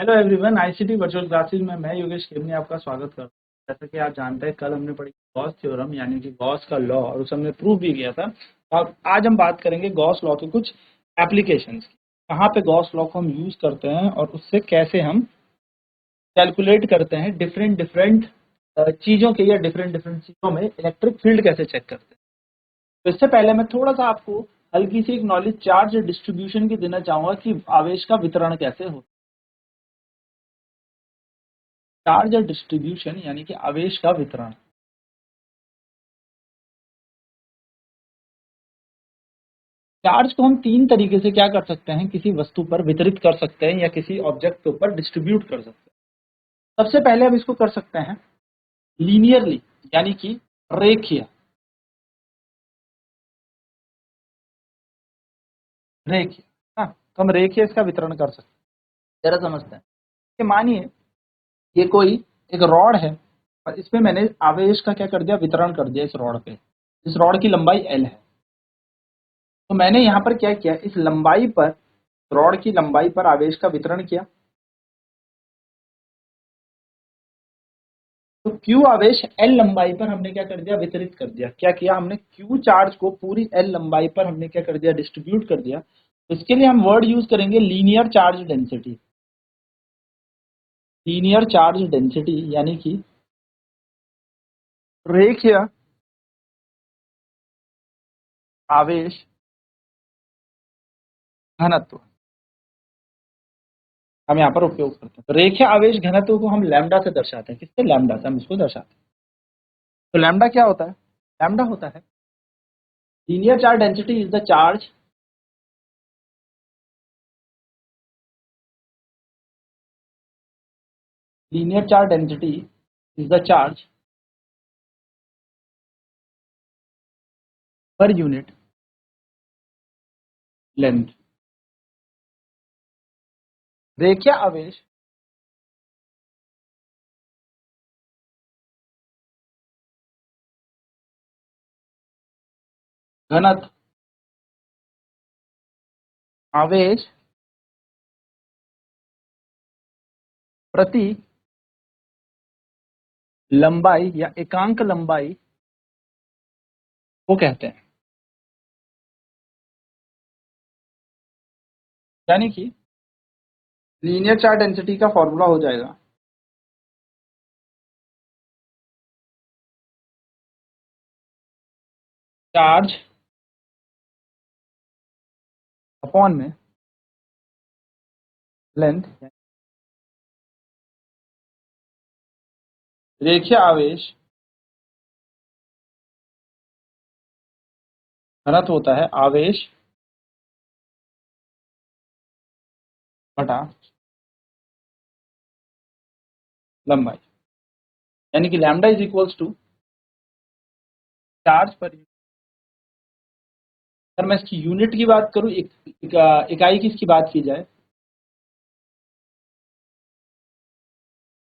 Hello everyone, ICT virtual classes में मैं योगेश खेमनी आपका स्वागत करता हूँ। जैसा कि आप जानते हैं, कल हमने पढ़ी गॉस थ्योरम यानी कि गॉस का लॉ, और उसे हमने प्रूव भी किया था। और आज हम बात करेंगे गॉस लॉ के कुछ एप्लीकेशंस की, कहाँ पे गॉस लॉ को हम यूज करते हैं और उससे कैसे हम कैलकुलेट करते हैं डिफरेंट डिफरेंट चीज़ों के या डिफरेंट डिफरेंट चीज़ों में इलेक्ट्रिक फील्ड कैसे चेक करते हैं। तो इससे पहले मैं थोड़ा सा आपको हल्की सी एक नॉलेज चार्ज डिस्ट्रीब्यूशन की देना चाहूंगा कि आवेश का वितरण कैसे होता है। चार्ज डिस्ट्रीब्यूशन यानी कि आवेश का वितरण। चार्ज को हम तीन तरीके से क्या कर सकते हैं, किसी वस्तु पर वितरित कर सकते हैं या किसी ऑब्जेक्ट के ऊपर डिस्ट्रीब्यूट कर सकते हैं। सबसे पहले हम इसको कर सकते हैं लीनियरली, यानी कि रेखीय। रेखीय, हाँ, तो हम रेखीय इसका वितरण कर सकते हैं। जरा समझते हैं कि मानिए ये कोई एक रॉड है और इसमें मैंने आवेश का क्या कर दिया, वितरण कर दिया इस रॉड पे। इस रॉड की लंबाई एल है, तो मैंने यहाँ पर क्या किया, इस लंबाई पर, रॉड की लंबाई पर आवेश का वितरण किया। तो क्यू आवेश एल लंबाई पर हमने क्या कर दिया, वितरित कर दिया। क्या किया हमने, क्यू चार्ज को पूरी एल लंबाई पर हमने क्या कर दिया, डिस्ट्रीब्यूट कर दिया। तो इसके लिए हम वर्ड यूज करेंगे linear charge density. Linear charge density यानी कि रेखीय आवेश घनत्व हम यहाँ पर उपयोग करते हैं। तो रेखीय आवेश घनत्व को हम लैम्डा से दर्शाते हैं। किससे? लैम्डा से हम इसको दर्शाते हैं। तो लैम्डा क्या होता है? लैम्डा होता है linear charge density is the charge linear charge density is the charge per unit length. रेखीय आवेश घनत्व आवेश प्रति लंबाई या एकांक लंबाई को कहते हैं। यानी कि लीनियर चार्ज डेंसिटी का फॉर्मूला हो जाएगा चार्ज अपॉन में लेंथ। रेखीय आवेश घनत्व होता है आवेश बटा लंबाई, यानी कि lambda is equals to charge per. अगर मैं इसकी यूनिट की बात करूं, इकाई की इसकी बात की जाए,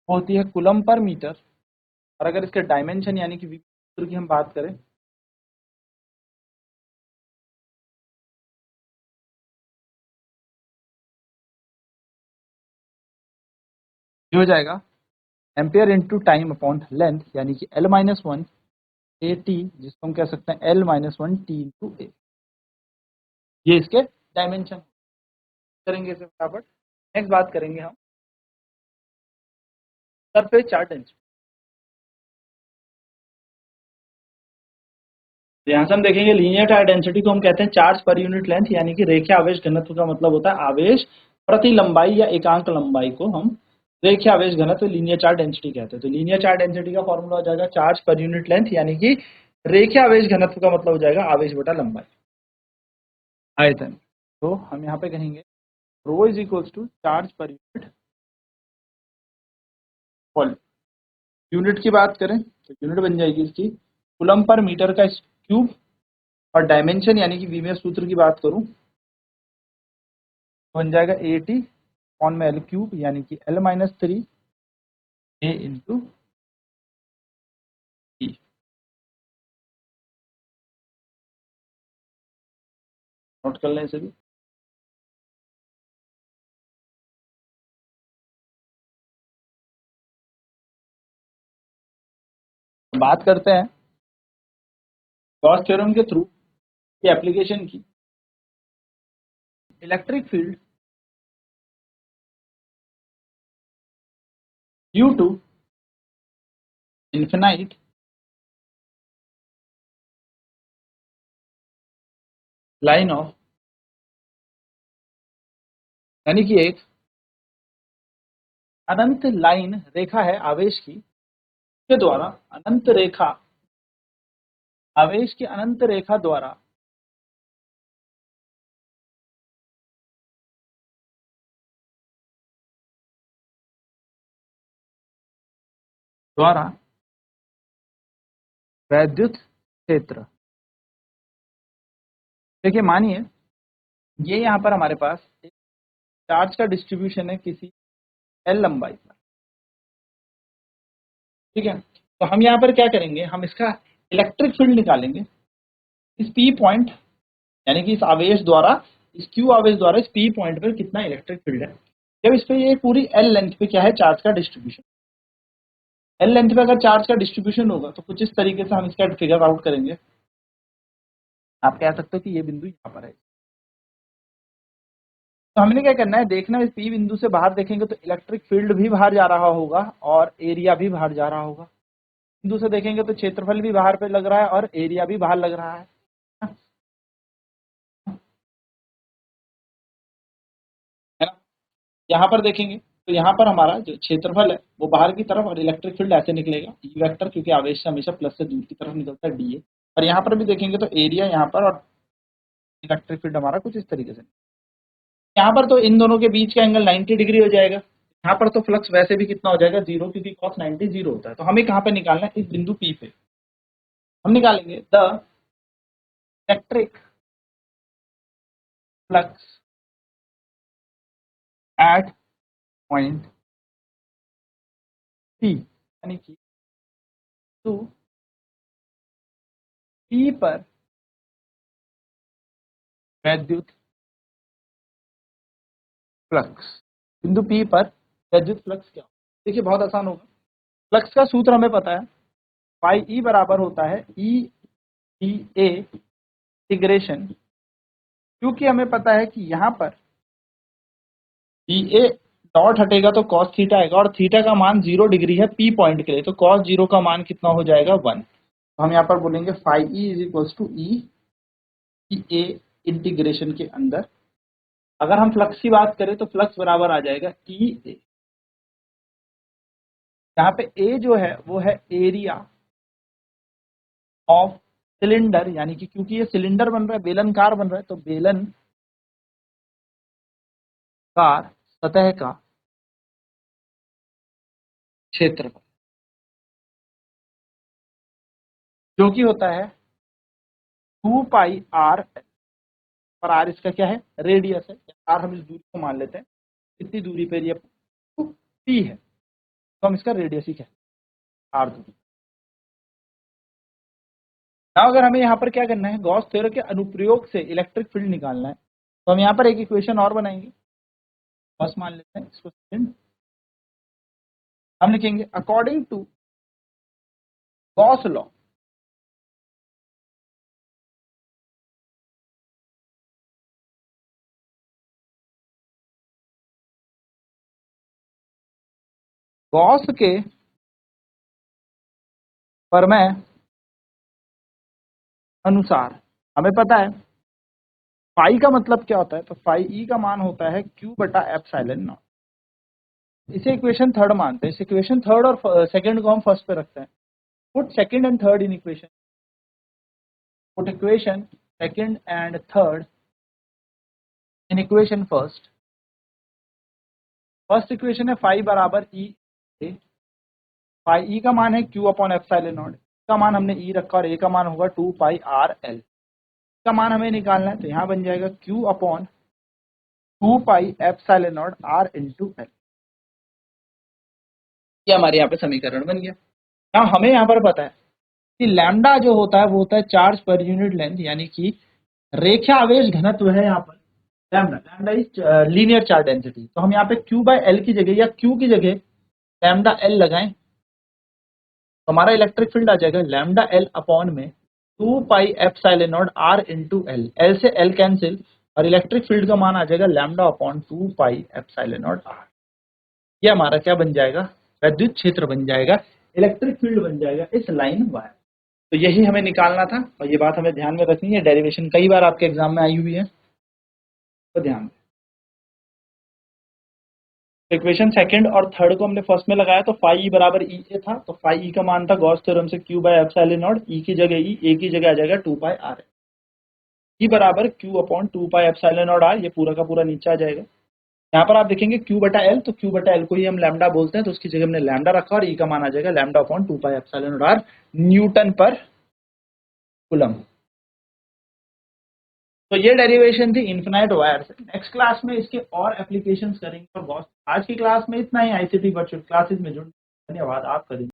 होती है कूलम पर मीटर। और अगर इसके डायमेंशन यानी कि विभव की हम बात करें, ये हो जाएगा ampere into time upon length, यानी कि L minus one A T, जिसको हम कह सकते हैं L minus one T into A. ये इसके डायमेंशन करेंगे इसे फटाफट। नेक्स्ट बात करेंगे हम सरफेस चार्ज डेंसिटी। तो यहाँ से हम देखेंगे लीनियर चार्ज डेंसिटी को हम कहते हैं चार्ज पर यूनिट लेंथ, यानी कि रेखीय आवेश घनत्व का मतलब होता है आवेश प्रति लंबाई या एकांक लंबाई को हम रेखीय आवेश घनत्व लीनियर चार्ज डेंसिटी कहते हैं। तो लीनियर चार्ज डेंसिटी का फॉर्मूला हो जाएगा चार्ज पर यूनिट लेंथ, यानी कि रेखीय आवेश घनत्व का मतलब हो जाएगा आवेश बटा लंबाई आयतन। तो हम यहाँ पे कहेंगे rho is equals to charge per unit volume. Unit की बात करें तो यूनिट बन जाएगी इसकी कूलम पर मीटर का क्यूब, और डायमेंशन यानी कि वीमेयर सूत्र की बात करूं तो बन जाएगा ए टी ऑन में एल क्यूब, यानी कि L minus three A into T. Note कर लें इसे भी। बात करते हैं गॉस थ्योरम के थ्रू की एप्लीकेशन की। Electric field due to infinite line of, यानी कि एक अनंत लाइन रेखा है आवेश की के द्वारा, अनंत रेखा आवेश की अनंत रेखा द्वारा वैद्युत क्षेत्र। देखिए मानिए ये यहाँ पर हमारे पास एक चार्ज का डिस्ट्रीब्यूशन है किसी एल लंबाई पर, ठीक है। तो हम यहाँ पर क्या करेंगे, हम इसका इलेक्ट्रिक फील्ड निकालेंगे इस पी पॉइंट, यानी कि इस आवेश द्वारा, इस क्यू आवेश द्वारा इस पी पॉइंट पर कितना इलेक्ट्रिक फील्ड है। जब इस पे ये पूरी एल लेंथ पे क्या है चार्ज का डिस्ट्रीब्यूशन, एल लेंथ पे अगर चार्ज का डिस्ट्रीब्यूशन होगा तो कुछ इस तरीके से हम इसका फिगर आउट करेंगे। आप कह सकते हो कि ये बिंदु यहाँ पर है। तो हमने क्या करना है, देखना इस पी बिंदु से बाहर देखेंगे तो इलेक्ट्रिक फील्ड भी बाहर जा रहा होगा और एरिया भी बाहर जा रहा होगा। बिंदु से देखेंगे तो क्षेत्रफल भी बाहर पे लग रहा है और एरिया भी बाहर लग रहा है ना। यहाँ पर देखेंगे तो यहाँ पर हमारा जो क्षेत्रफल है वो बाहर की तरफ और इलेक्ट्रिक फील्ड ऐसे निकलेगा ई वेक्टर, क्योंकि आवेश से हमेशा प्लस से दूर की तरफ निकलता है डी ए। और यहाँ पर भी देखेंगे तो एरिया यहाँ पर और इलेक्ट्रिक फील्ड हमारा कुछ इस तरीके से। यहाँ पर तो इन दोनों के बीच का एंगल 90 डिग्री हो जाएगा। यहाँ पर तो फ्लक्स वैसे भी कितना हो जाएगा, जीरो, क्योंकि cos 90 जीरो होता है। तो हमें कहाँ पे निकालना है, इस बिंदु P पे हम निकालेंगे the electric flux at point P, यानी कि तो P पर वैद्युत फ्लक्स, बिंदु P पर वैद्युत फ्लक्स क्या होगा। देखिए बहुत आसान होगा, फ्लक्स का सूत्र हमें पता है, फाई ई बराबर होता है ई डी ए इंटीग्रेशन, क्योंकि हमें पता है कि यहाँ पर डी ए डॉट हटेगा तो कॉस थीटा आएगा और थीटा का मान 0 डिग्री है पी पॉइंट के लिए, तो कॉस 0 का मान कितना हो जाएगा 1। तो हम यहाँ पर बोलेंगे phi E is equals to E A integration के अंदर अगर हम फ्लक्स की बात करें तो फ्लक्स बराबर आ जाएगा ई ए, यहाँ पे ए जो है वो है एरिया ऑफ सिलेंडर, यानी कि क्योंकि ये सिलेंडर बन रहा है, बेलनकार बन रहा है, तो बेलनकार सतह का क्षेत्रफल जो कि होता है 2 पाई आर, और आर इसका क्या है, रेडियस है। आर हम इस दूरी को मान लेते हैं, इतनी दूरी पर ये पी है तो हम इसका रेडियस ही कहते हैं आर दूरी। ना अगर हमें यहाँ पर क्या करना है, गॉस थ्योरम के अनुप्रयोग से इलेक्ट्रिक फील्ड निकालना है, तो हम यहाँ पर एक इक्वेशन और बनाएंगे, बस मान लेते हैं इसको सेकंड। हम लिखेंगे according to Gauss law, Gauss के प्रमेय अनुसार हमें पता है फाई का मतलब क्या होता है, तो फाई ई का मान होता है क्यू बटा एप्सिलॉन नॉट। इसे इक्वेशन थर्ड मानते हैं, इस इक्वेशन थर्ड और सेकंड को हम फर्स्ट पे रखते हैं। Put second and third in equation, put equation second and third in equation first. First equation है फाई बराबर ई ए, फाई ई का मान है क्यू अपॉन एप्सिलॉन नॉट, का मान हमने ई रखा और ए का मान होगा 2 पाई आर एल, का मान हमें निकालना है, तो यहाँ बन जाएगा Q upon 2 pi epsilon naught R into L. ये हमारे यहाँ पे समीकरण बन गया। now हमें यहाँ पर पता है कि लैम्डा जो होता है वो होता है चार्ज पर यूनिट लेंथ, यानी कि रेखा आवेश घनत्व है यहाँ पर lambda, lambda is linear charge density. तो हम यहाँ पे क्यू बाय एल की जगह या क्यू की जगह लैम्डा एल लगाएं, तो हमारा इलेक्ट्रिक फील्ड आ जाएगा लैम्डा एल अपॉन में 2 pi epsilon naught R into L, L से एल कैंसिल, और इलेक्ट्रिक फील्ड का मान आ जाएगा lambda upon 2 pi epsilon naught R. ये हमारा क्या बन जाएगा, विद्युत क्षेत्र बन जाएगा, इलेक्ट्रिक फील्ड बन जाएगा इस लाइन वायर। तो यही हमें निकालना था और ये बात हमें ध्यान में रखनी है, डेरिवेशन कई बार आपके एग्जाम में आई हुई है, तो ध्यान। इक्वेशन सेकंड और थर्ड को हमने फर्स्ट में लगाया तो फाई बराबर ई ए था, तो फाई ई का मान था गॉस थ्योरम से क्यू बाय एप्सिलॉन नॉट, ई की जगह ई, ए की जगह आ जाएगा 2 पाई आर, ई बराबर Q upon 2 pi epsilon naught R, ये पूरा का पूरा नीचे आ जाएगा। यहाँ पर आप देखेंगे क्यू बटा एल, तो क्यू बटा एल को ही हम लैम्डा बोलते हैं, तो उसकी जगह हमने लैम्डा रखा और ई का मान आ जाएगा lambda upon 2 pi epsilon naught R newton per coulomb. तो ये डेरिवेशन थी इन्फिनाइट वायर से। नेक्स्ट क्लास में इसके और एप्लीकेशंस करेंगे और गॉस। आज की क्लास में इतना ही। आईसीटी वर्चुअल क्लासेस में जुड़ने धन्यवाद आपका दिन।